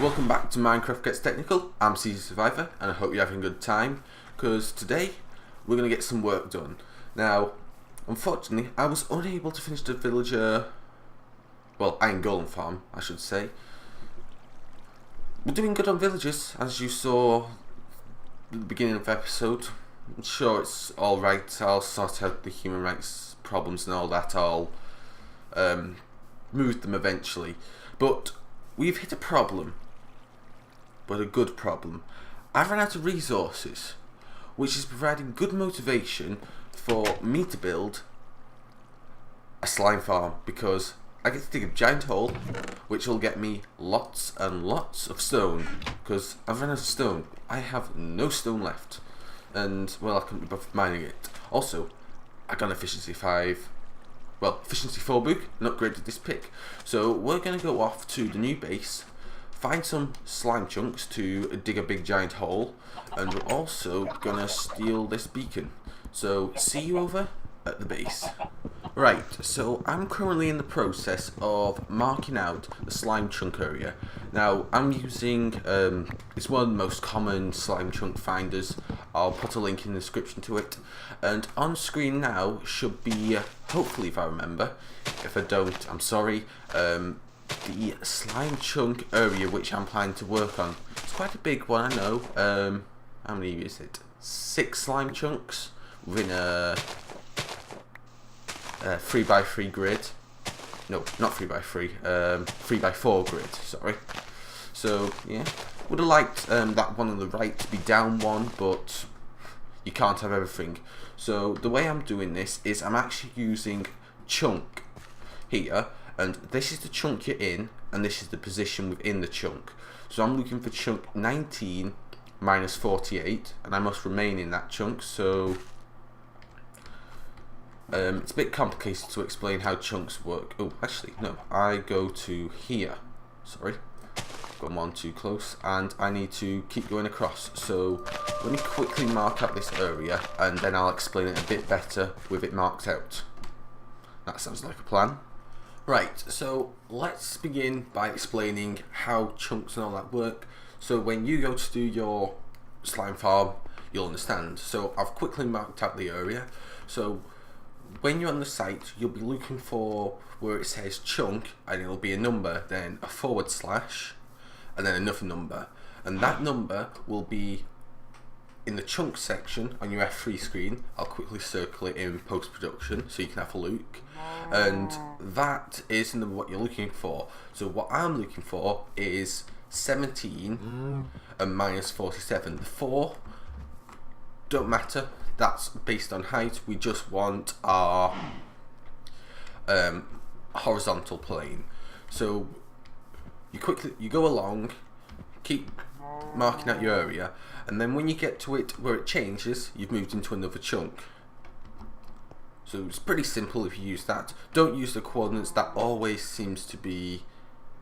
Welcome back to Minecraft Gets Technical. I'm CZSurvivor and I hope you're having a good time, because today we're going to get some work done. Now, unfortunately, I was unable to finish the villager, well, iron golem farm, I should say. We're doing good on villagers, as you saw at the beginning of the episode. I'm sure it's alright. I'll sort out the human rights problems and all that. I'll move them eventually. But we've hit a problem. But a good problem. I've run out of resources, which is providing good motivation for me to build a slime farm, because I get to dig a giant hole, which will get me lots and lots of stone, because I've run out of stone. I have no stone left, and well, I couldn't be bothered mining it. Also, I got an efficiency 4 book and upgraded this pick. So we're going to go off to the new base, find some slime chunks to dig a big giant hole, and we're also going to steal this beacon. So see you over at the base. Right, so I'm currently in the process of marking out the slime chunk area. Now, I'm using, it's one of the most common slime chunk finders. I'll put a link in the description to it. And on screen now should be, hopefully if I remember, if I don't, I'm sorry, the slime chunk area which I'm planning to work on. It's quite a big one, I know. How many is it? 6 slime chunks within a 3x3 grid. No, not 3x3. 3x4 grid. Sorry. So yeah, would have liked that one on the right to be down one, but you can't have everything. So the way I'm doing this is I'm actually using chunk here, and this is the chunk you're in, and this is the position within the chunk. So I'm looking for chunk 19 minus 48, and I must remain in that chunk. So it's a bit complicated to explain how chunks work. Oh, actually, no. I go to here. Sorry. Gone one too close. And I need to keep going across. So let me quickly mark out this area, and then I'll explain it a bit better with it marked out. That sounds like a plan. Right, so let's begin by explaining how chunks and all that work. So when you go to do your slime farm, you'll understand. So I've quickly marked out the area. So when you're on the site, you'll be looking for where it says chunk, and it'll be a number, then a /, and then another number. And that number will be in the chunk section on your F3 screen. I'll quickly circle it in post-production so you can have a look. And that is the number what you're looking for. So what I'm looking for is 17 and minus 47. The 4 don't matter. That's based on height. We just want our horizontal plane. So you go along, keep marking out your area, and then when you get to it where it changes, you've moved into another chunk. So it's pretty simple if you use that. Don't use the coordinates. That always seems to be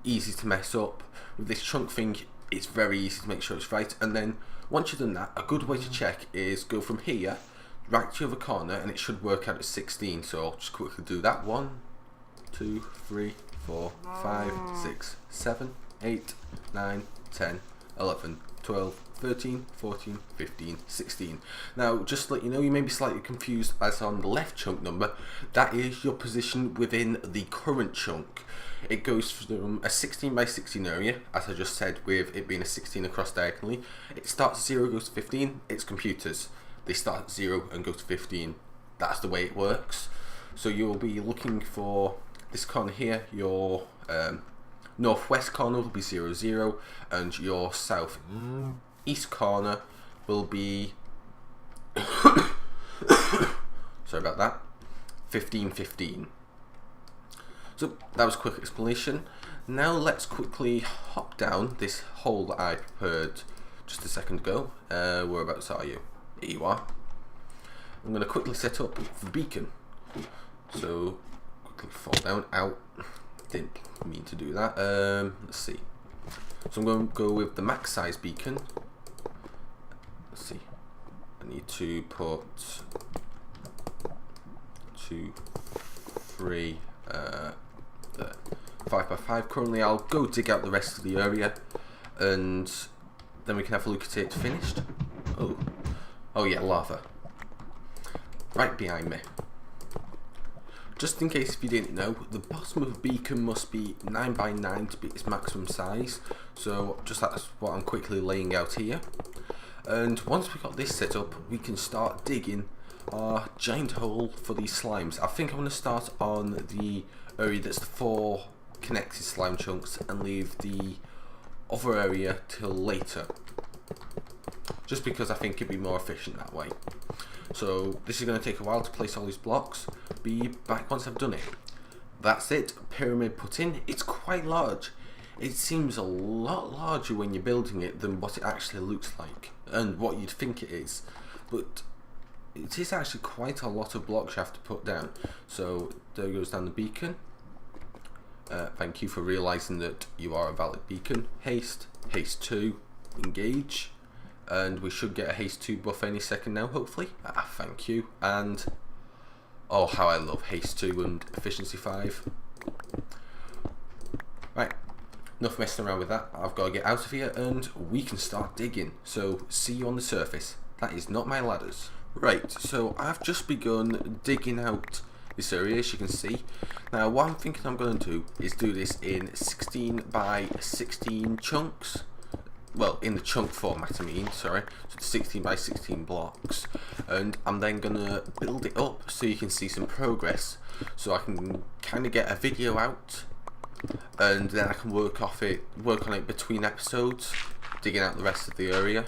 easy to mess up. With this chunk thing, it's very easy to make sure it's right. And then once you've done that, a good way to check is go from here right to the other corner, and it should work out at 16. So I'll just quickly do that. 1, 2, 3, 4, 5, 6, 7, 8, 9, 10, 11, 12, 13, 14, 15, 16. Now, just to let you know, you may be slightly confused as on the left chunk number. That is your position within the current chunk. It goes from a 16 by 16 area, as I just said, with it being a 16 across diagonally. It starts at 0, goes to 15. It's computers. They start at 0 and go to 15. That's the way it works. So you'll be looking for this corner here, your northwest corner will be 0, 0, and your south east corner will be sorry about that, 15, 15. So that was a quick explanation. Now let's quickly hop down this hole that I prepared just a second ago. Whereabouts are you? Here you are. I'm going to quickly set up the beacon. So quickly fall down. Out. Didn't mean to do that. Let's see. So I'm going to go with the max size beacon. Let's see. I need to put 2, 3, 5 by 5. Currently, I'll go dig out the rest of the area and then we can have a look at it finished. Oh yeah, lava. Right behind me. Just in case if you didn't know, the bottom of the beacon must be 9 by 9 to be its maximum size. So just that's what I'm quickly laying out here. And once we've got this set up, we can start digging our giant hole for these slimes. I think I'm going to start on the area that's the 4 connected slime chunks and leave the other area till later. Just because I think it'd be more efficient that way. So this is going to take a while to place all these blocks. Be back once I've done it. That's it, pyramid put in. It's quite large. It seems a lot larger when you're building it than what it actually looks like and what you'd think it is. But it is actually quite a lot of blocks you have to put down. So there goes down the beacon. Thank you for realising that you are a valid beacon. Haste 2, engage. And we should get a haste 2 buff any second now, hopefully. Thank you. And oh, how I love haste 2 and efficiency 5. Right, enough messing around with that. I've got to get out of here and we can start digging. So see you on the surface. That is not my ladders. Right, so I've just begun digging out this area, as you can see. Now what I'm thinking I'm going to do is do this in 16 by 16 chunks. Well, in the chunk format I mean, sorry. So 16 by 16 blocks. And I'm then going to build it up so you can see some progress. So I can kind of get a video out. And then I can work on it between episodes. Digging out the rest of the area.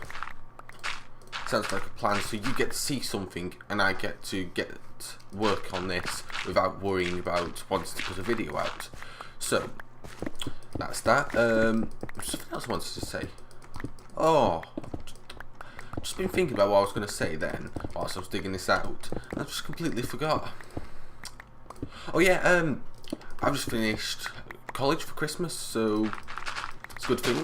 Sounds like a plan. So you get to see something and I get to work on this without worrying about wanting to put a video out. So, that's that. Something else I wanted to say. Oh, just been thinking about what I was going to say then whilst I was digging this out. I just completely forgot. Oh yeah, I've just finished college for Christmas, so it's a good thing.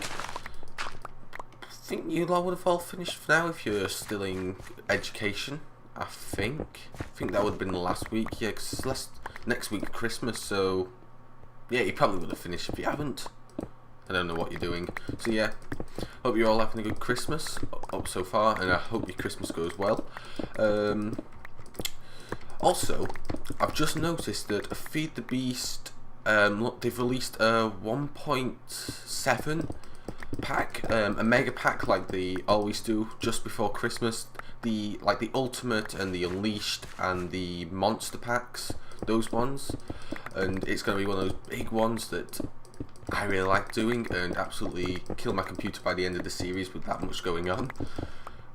I think you lot would have all finished for now if you're still in education. I think that would have been the last week, yeah, because next week Christmas, so yeah, you probably would have finished if you haven't. I don't know what you're doing. So yeah, hope you're all having a good Christmas up so far, and I hope your Christmas goes well. Also, I've just noticed that Feed the Beast, they've released a 1.7 pack, a mega pack like they always do just before Christmas. The Ultimate and the Unleashed and the Monster packs, those ones, and it's going to be one of those big ones that I really like doing and absolutely kill my computer by the end of the series with that much going on.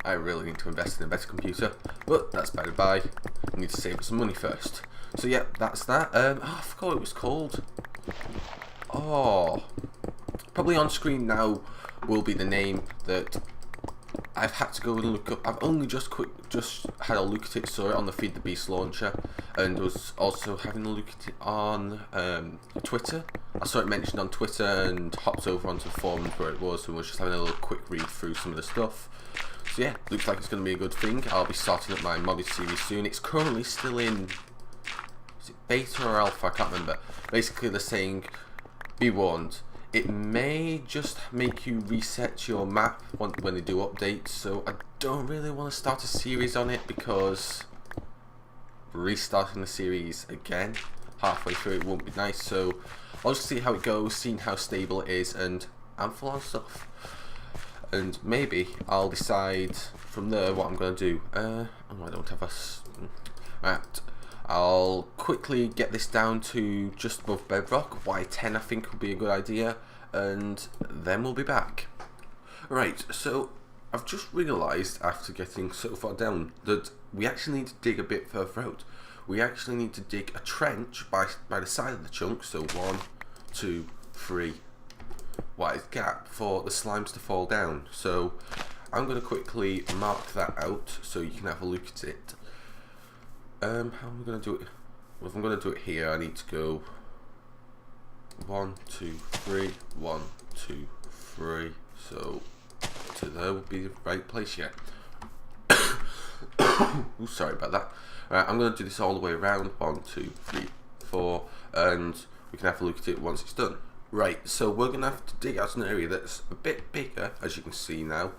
I really need to invest in a better computer, but that's by the by. I need to save up some money first. So yeah, that's that. I forgot what it was called. Oh, probably on screen now will be the name that I've had to go and look up. I've only just had a look at it, saw it on the Feed the Beast launcher, and was also having a look at it on Twitter. I saw it mentioned on Twitter and hopped over onto the forums where it was and was just having a little quick read through some of the stuff. So yeah, looks like it's going to be a good thing. I'll be starting up my modded series soon. It's currently still in, is it beta or alpha? I can't remember. Basically they're saying, be warned, it may just make you reset your map when they do updates, so I don't really want to start a series on it because restarting the series again halfway through it won't be nice, so I'll just see how it goes, seeing how stable it is, and I'm full on stuff. And maybe I'll decide from there what I'm going to do. Oh, I don't have a... Right, I'll quickly get this down to just above bedrock. Y10 I think would be a good idea, and then we'll be back. Right, so I've just realised after getting so far down that we actually need to dig a bit further out. We actually need to dig a trench by the side of the chunk, so 1, 2, 3 wide gap for the slimes to fall down. So I'm going to quickly mark that out so you can have a look at it. How am I going to do it? Well, if I'm going to do it here, I need to go 1, 2, 3, 1, 2, 3. So to there would be the right place, yeah. Ooh, sorry about that. Right, I'm going to do this all the way around. 1, 2, 3, 4, and we can have a look at it once it's done. Right, so we're going to have to dig out an area that's a bit bigger, as you can see now.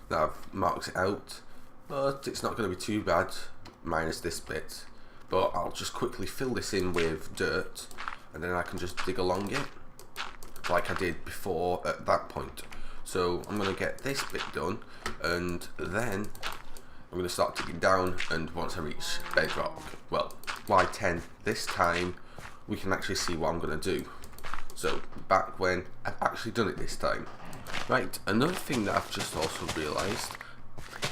Now I've marked it out, but it's not going to be too bad, minus this bit. But I'll just quickly fill this in with dirt, and then I can just dig along it, like I did before at that point. So I'm going to get this bit done, and then I'm going to start digging down, and once I reach bedrock, well, Y10 this time, we can actually see what I'm going to do. So back when I've actually done it this time. Right, another thing that I've just also realised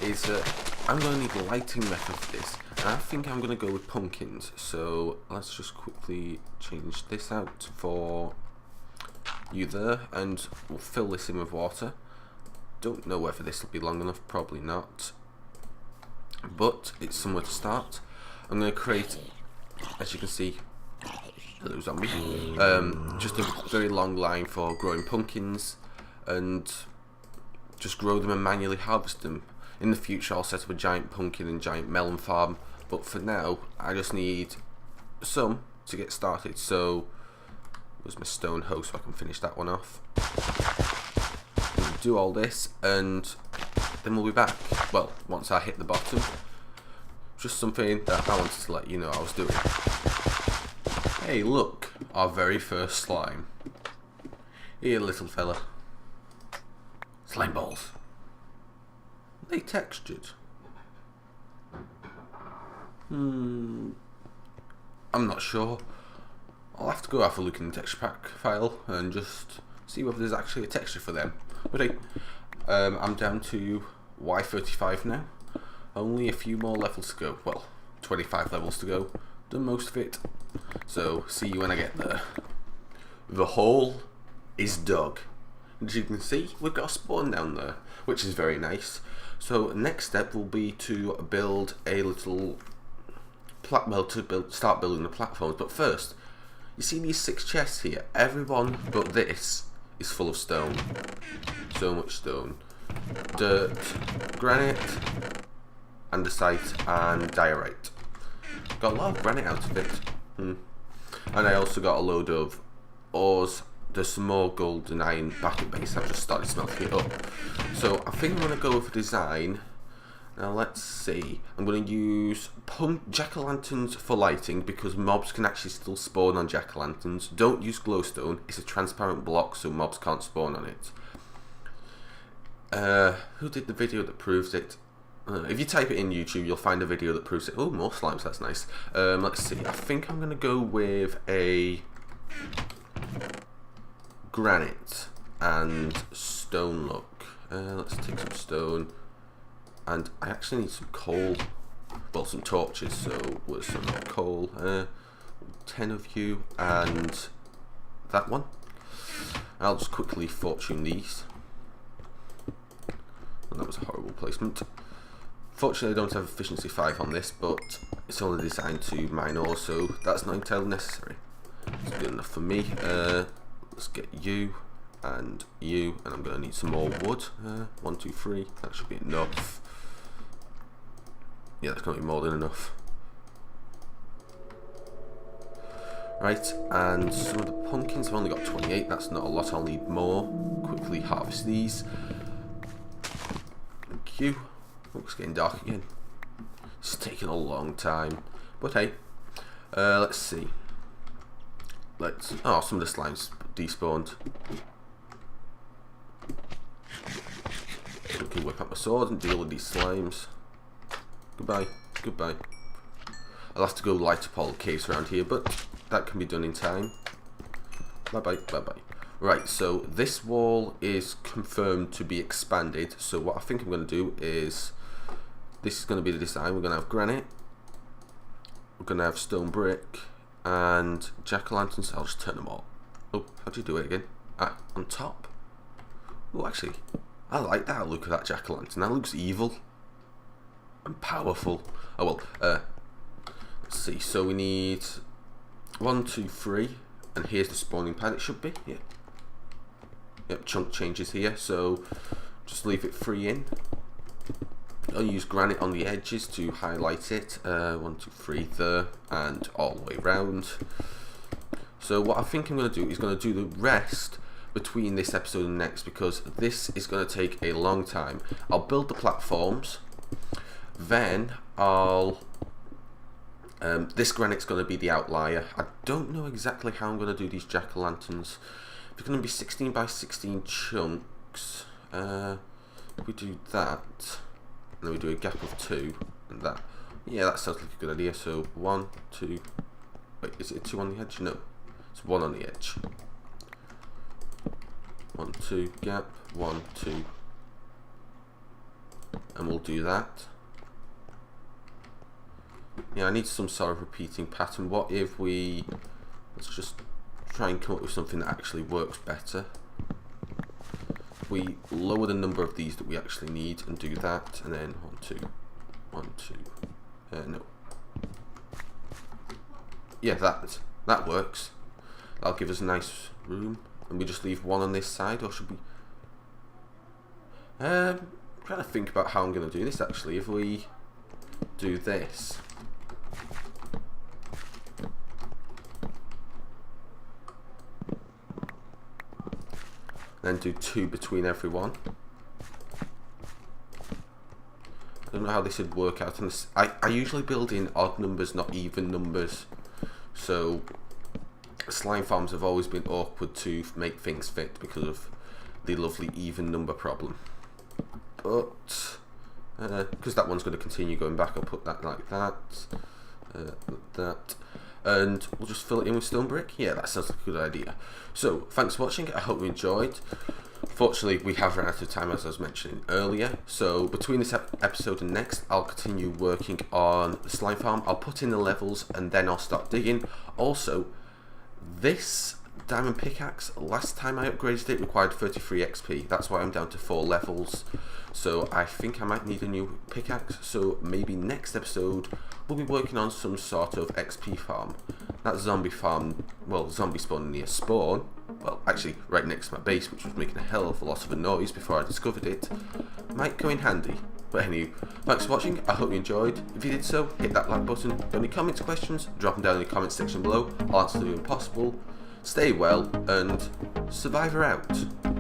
is that I'm going to need a lighting method for this, and I think I'm going to go with pumpkins. So let's just quickly change this out for you there, and we'll fill this in with water. Don't know whether this will be long enough, probably not, but it's somewhere to start. I'm going to create, as you can see, hello zombie, just a very long line for growing pumpkins, and just grow them and manually harvest them. In the future I'll set up a giant pumpkin and giant melon farm, but for now I just need some to get started. So where's my stone hoe so I can finish that one off. Do all this and then we'll be back. Well, once I hit the bottom. Just something that I wanted to let you know I was doing. Hey look, our very first slime. Here little fella. Slime balls. Are they textured? I'm not sure. I'll have to go have a look in the texture pack file and just see whether there's actually a texture for them. But hey, I'm down to Y35 now. Only a few more levels to go. Well, 25 levels to go. Done most of it. So, see you when I get there. The hole is dug. As you can see, we've got a spawn down there, which is very nice. So, next step will be to build a little start building the platforms. But first, you see these 6 chests here? Everyone but this is full of stone. So much stone. Dirt, granite, andesite, and diorite. Got a lot of granite out of it. And I also got a load of ores. There's some more gold and iron back at base. I've just started smelting it up. So I think I'm going to go with a design. Now let's see. I'm going to use jack-o'-lanterns for lighting because mobs can actually still spawn on jack-o'-lanterns. Don't use glowstone. It's a transparent block so mobs can't spawn on it. Who did the video that proves it? If you type it in YouTube, you'll find a video that proves it. Oh, more slimes, that's nice. Let's see, I think I'm going to go with a granite and stone look. Let's take some stone. And I actually need some coal. Well, some torches, so with some coal. 10 of you, and that one. I'll just quickly fortune these. And that was a horrible placement. Fortunately, I don't have efficiency 5 on this, but it's only designed to mine ore, so that's not entirely necessary. It's good enough for me. Let's get you, and I'm going to need some more wood. 1, 2, 3. That should be enough. Yeah, that's going to be more than enough. Right, and some of the pumpkins, I've only got 28. That's not a lot. I'll need more. Quickly harvest these. Thank you. Oh, it's getting dark again. It's taking a long time, but hey, let's see. Oh, some of the slimes despawned. I can whip out my sword and deal with these slimes. Goodbye, goodbye. I'll have to go light up all the caves around here, but that can be done in time. Bye bye, bye bye. Right, so this wall is confirmed to be expanded. So what I think I'm going to do is, this is going to be the design. We're going to have granite, we're going to have stone brick, and jack-o'-lanterns. I'll just turn them all. Oh, how do you do it again? On top. Oh, actually, I like that look of that jack-o'-lantern. That looks evil and powerful. Oh well. Let's see. So we need 1, 2, 3, and here's the spawning pad. It should be. Yeah. Yep. Chunk changes here. So just leave it free in. I'll use granite on the edges to highlight it. 1, 2, 3 there, and all the way round. So what I think I'm going to do is going to do the rest between this episode and next, because this is going to take a long time. I'll build the platforms, then I'll this granite's going to be the outlier. I don't know exactly how I'm going to do these jack-o'-lanterns. If it's going to be 16 by 16 chunks, we do that, and then we do a gap of 2 and that. Yeah, that sounds like a good idea. So 1, 2, wait, is it 2 on the edge? No, it's 1 on the edge. 1, 2, gap, 1, 2, and we'll do that. Yeah, I need some sort of repeating pattern. What if let's just try and come up with something that actually works better. We lower the number of these that we actually need and do that, and then 1, 2, 1, 2, no. Yeah, that works. That'll give us a nice room. And we just leave 1 on this side, or should we? I'm trying to think about how I'm going to do this actually. If we do this, then do 2 between everyone. I don't know how this would work out. And I usually build in odd numbers, not even numbers. So slime farms have always been awkward to make things fit because of the lovely even number problem. But because that one's going to continue going back, I'll put that like that, and we'll just fill it in with stone brick. Yeah, that sounds like a good idea. So thanks for watching. I hope you enjoyed. Fortunately, we have run out of time, as I was mentioning earlier. So between this episode and next, I'll continue working on the slime farm. I'll put in the levels and then I'll start digging. Also, this diamond pickaxe, last time I upgraded it, required 33 XP. That's why I'm down to 4 levels. So I think I might need a new pickaxe. So maybe next episode we'll be working on some sort of XP farm. That zombie farm, well, zombie spawn near spawn, well, actually right next to my base, which was making a hell of a lot of a noise before I discovered it, might come in handy. But anyway, thanks for watching. I hope you enjoyed. If you did so, hit that like button. Got any comments, questions, drop them down in the comments section below. I'll answer them if possible. Stay well, and Survivor out.